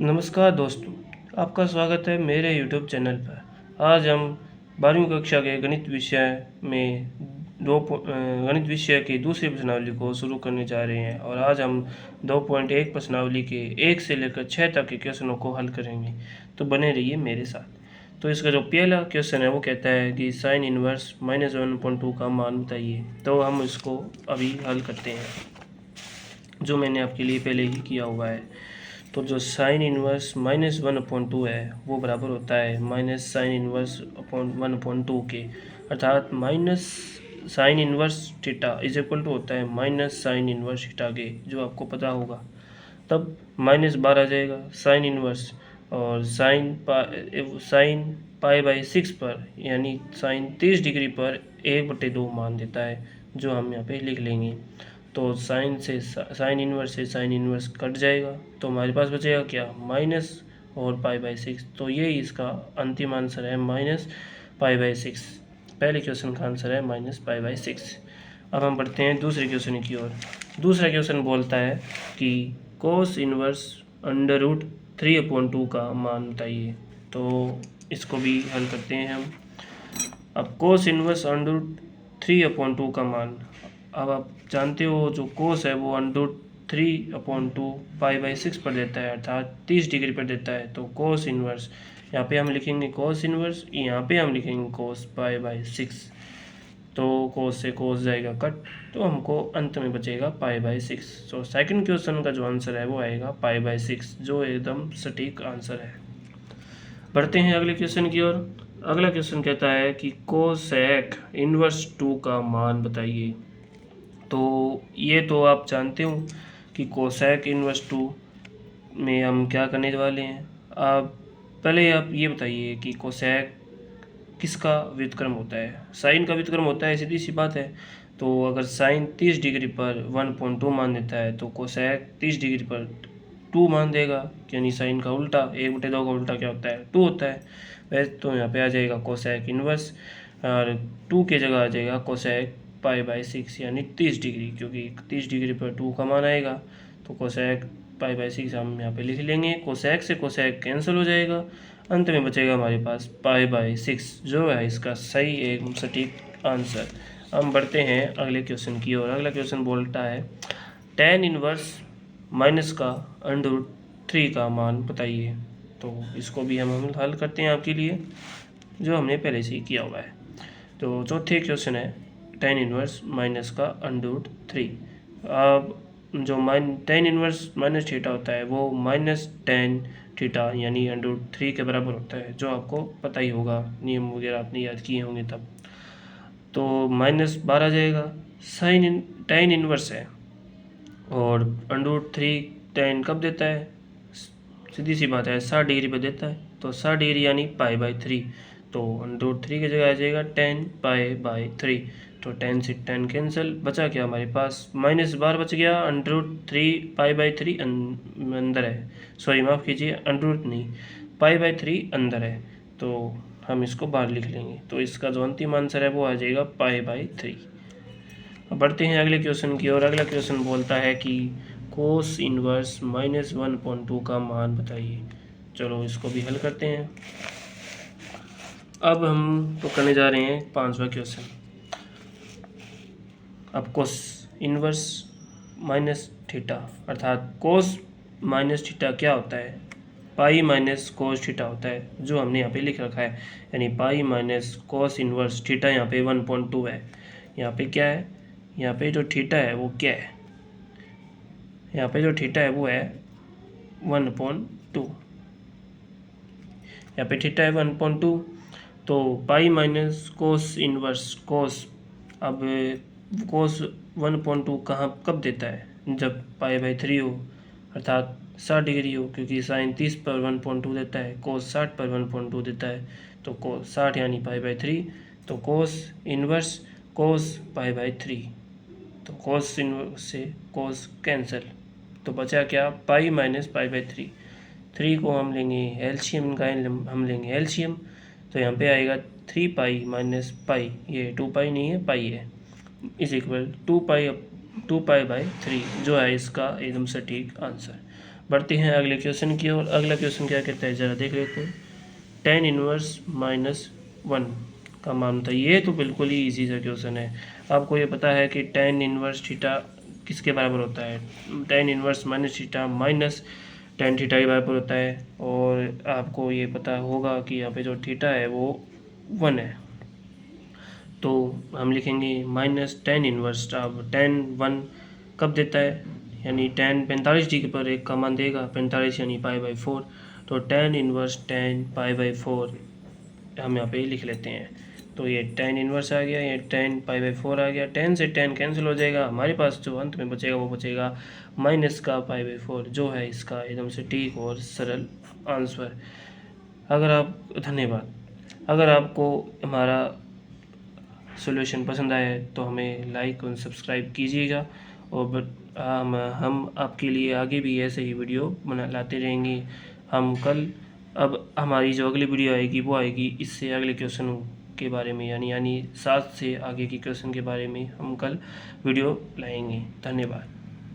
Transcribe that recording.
नमस्कार दोस्तों, आपका स्वागत है मेरे यूट्यूब चैनल पर। आज हम 12वीं कक्षा के गणित विषय की दूसरी प्रश्नावली को शुरू करने जा रहे हैं और आज हम 2.1 प्रश्नावली के 1 से लेकर 6 तक के क्वेश्चनों को हल करेंगे। तो बने रहिए मेरे साथ। तो इसका जो पहला क्वेश्चन है वो कहता है कि साइन इनवर्स -1/2 का मान बताइए। तो हम इसको अभी हल करते हैं, जो मैंने आपके लिए पहले ही किया हुआ है। तो जो साइन इनवर्स -1/2 है वो बराबर होता है माइनस साइन इनवर्स अपॉन 1/2 के, अर्थात minus sine inverse theta is equal to होता है माइनस साइन इनवर्स थीटा के, जो आपको पता होगा। तब -12 आ जाएगा साइन इनवर्स, और साइन पाई/6 पर यानी साइन 30 डिग्री पर 1/2 मान देता है, जो हम यहाँ पे लिख लेंगे। तो साइन इनवर्स से साइन इनवर्स कट जाएगा, तो हमारे पास बचेगा क्या, माइनस और पाई/6। तो ये इसका अंतिम आंसर है -पाई/6। पहले क्वेश्चन का आंसर है -पाई/6। अब हम बढ़ते हैं दूसरे क्वेश्चन की ओर। दूसरा क्वेश्चन बोलता है कि कोस इनवर्स √3/2 का मान बताइए। तो इसको भी हल करते हैं हम। अब कोस इनवर्स √3/2 का मान, अब आप जानते हो जो कोस है वो √3/2 पाई/6 पर देता है, अर्थात 30 डिग्री पर देता है। तो कोस इनवर्स, यहाँ पे हम लिखेंगे कोस इनवर्स, यहाँ पे हम लिखेंगे कोस पाई/6। तो कोस से कोस जाएगा कट, तो हमको अंत में बचेगा पाई/6। तो सेकंड क्वेश्चन का जो आंसर है वो आएगा पाई/6, जो एकदम सटीक आंसर है। बढ़ते हैं अगले क्वेश्चन की ओर। अगला क्वेश्चन कहता है कि कोसेक इनवर्स 2 का मान बताइए। तो ये तो आप जानते हो कि कोसेक इनवर्स 2 में हम क्या करने वाले हैं। आप पहले आप ये बताइए कि कोसेक किसका व्युत्क्रम होता है। साइन का व्युत्क्रम होता है, सीधी सी बात है। तो अगर साइन 30 डिग्री पर 1/2 मान देता है तो कोसेक 30 डिग्री पर 2 मान देगा, यानी साइन का उल्टा, 1/2 का उल्टा क्या होता है, 2 होता है। वैसे तो यहाँ पे आ जाएगा कोसेक इनवर्स, और 2 की जगह आ जाएगा कोसेक पाई/6 यानी 30 डिग्री, क्योंकि 30 डिग्री पर 2 का मान आएगा। तो कोसेक पाई/6 हम यहाँ पे लिख लेंगे। कोसेक से कोसेक कैंसिल हो जाएगा, अंत में बचेगा हमारे पास पाई/6, जो है इसका सही एक सटीक आंसर। हम बढ़ते हैं अगले क्वेश्चन की ओर। अगला क्वेश्चन बोलता है tan इनवर्स माइनस का √3 का मान बताइए। तो इसको भी हम हल करते हैं आपके लिए, जो हमने पहले से ही किया हुआ है। तो चौथे क्वेश्चन है tan इनवर्स माइनस का √3। अब जो tan इनवर्स माइनस थीटा होता है वो माइनस tan थीटा यानी √3 के बराबर होता है, जो आपको पता ही होगा, नियम वगैरह आपने याद किए होंगे तब। तो -12 आ जाएगा। tan इनवर्स है, और √3 tan कब देता है, सीधी सी बात है 60 डिग्री पर देता है। तो 60 डिग्री यानी पाई/3, तो √3 की जगह आ जाएगा tan पाई/3। तो tan से tan कैंसिल, बचा क्या हमारे पास, -12 बच गया, √3 पाई/3 अंदर है, सॉरी माफ़ कीजिए, नहीं, पाई/3 अंदर है, तो हम इसको बाहर लिख लेंगे। तो इसका जो अंतिम आंसर है वो आ जाएगा पाई/3। अब बढ़ते हैं अगले क्वेश्चन की ओर। अगला क्वेश्चन बोलता है कि कोस इनवर्स -1/2 का मान बताइए। चलो इसको भी हल करते हैं। अब हम तो करने जा रहे हैं 5वां क्वेश्चन। अब कोस इनवर्स माइनस थीटा, अर्थात कोस माइनस थीटा क्या होता है, पाई माइनस कोस थीटा होता है, जो हमने यहाँ पे लिख रखा है। यानी pi minus cos inverse theta यहाँ पे 1/2 है। यहाँ पे क्या है, यहाँ पे जो थीटा है वो क्या है, यहाँ पे जो थीटा है वो है 1/2। यहाँ पे थीटा है 1/2, तो पाई माइनस कोस इनवर्स कोस, अब कोस 1/2 कहाँ कब देता है, जब पाई/3 हो, अर्थात 60 डिग्री हो, क्योंकि साइन 30 पर 1/2 देता है, कोस 60 पर 1/2 देता है। तो कोस 60 यानी पाई/3, तो कोस इनवर्स कोस पाई/3, तो कोस इनवर्स से कोस कैंसिल, तो बचा क्या, पाई माइनस पाई/3। 3 को हम लेंगे एलसीएम का, हम लेंगे एलसीएम, तो यहाँ पे आएगा 3 पाई माइनस पाई, ये 2 पाई नहीं है, पाई है, इज इक्वल 2 पाई/3, जो है इसका एकदम सटीक आंसर। बढ़ते हैं अगले क्वेश्चन की ओर। अगला क्वेश्चन क्या कहता है ज़रा देख लेते हैं। tan इनवर्स -1 का मान होता है। ये तो बिल्कुल ही इजी सा क्वेश्चन है। आपको ये पता है कि tan इनवर्स थीटा किसके बराबर होता है? tan inverse minus theta minus tan theta के बराबर होता है। और आपको ये पता होगा कि यहाँ पे जो थीटा है वो 1 है, तो हम लिखेंगे -tan इनवर्स। अब tan 1 कब देता है? यानी tan 45 डिग्री पर एक का मान देगा, 45 यानी π/4। तो tan इनवर्स tan π/4 हम यहाँ पे लिख लेते हैं। तो ये tan इनवर्स आ गया, ये tan π/4 आ गया। tan से tan कैंसिल हो जाएगा, हमारे पास जो अंत में बचेगा वो बचेगा माइनस का π/4, जो है इसका एकदम से ठीक और सरल आंसर। धन्यवाद। अगर आपको हमारा सॉल्यूशन पसंद आया है तो हमें लाइक और सब्सक्राइब कीजिएगा। और हम आपके लिए आगे भी ऐसे ही वीडियो लाते रहेंगे। अब हमारी जो अगली वीडियो आएगी वो आएगी इससे अगले क्वेश्चन के बारे में, यानी 7 से आगे के क्वेश्चन के बारे में हम कल वीडियो लाएंगे। धन्यवाद।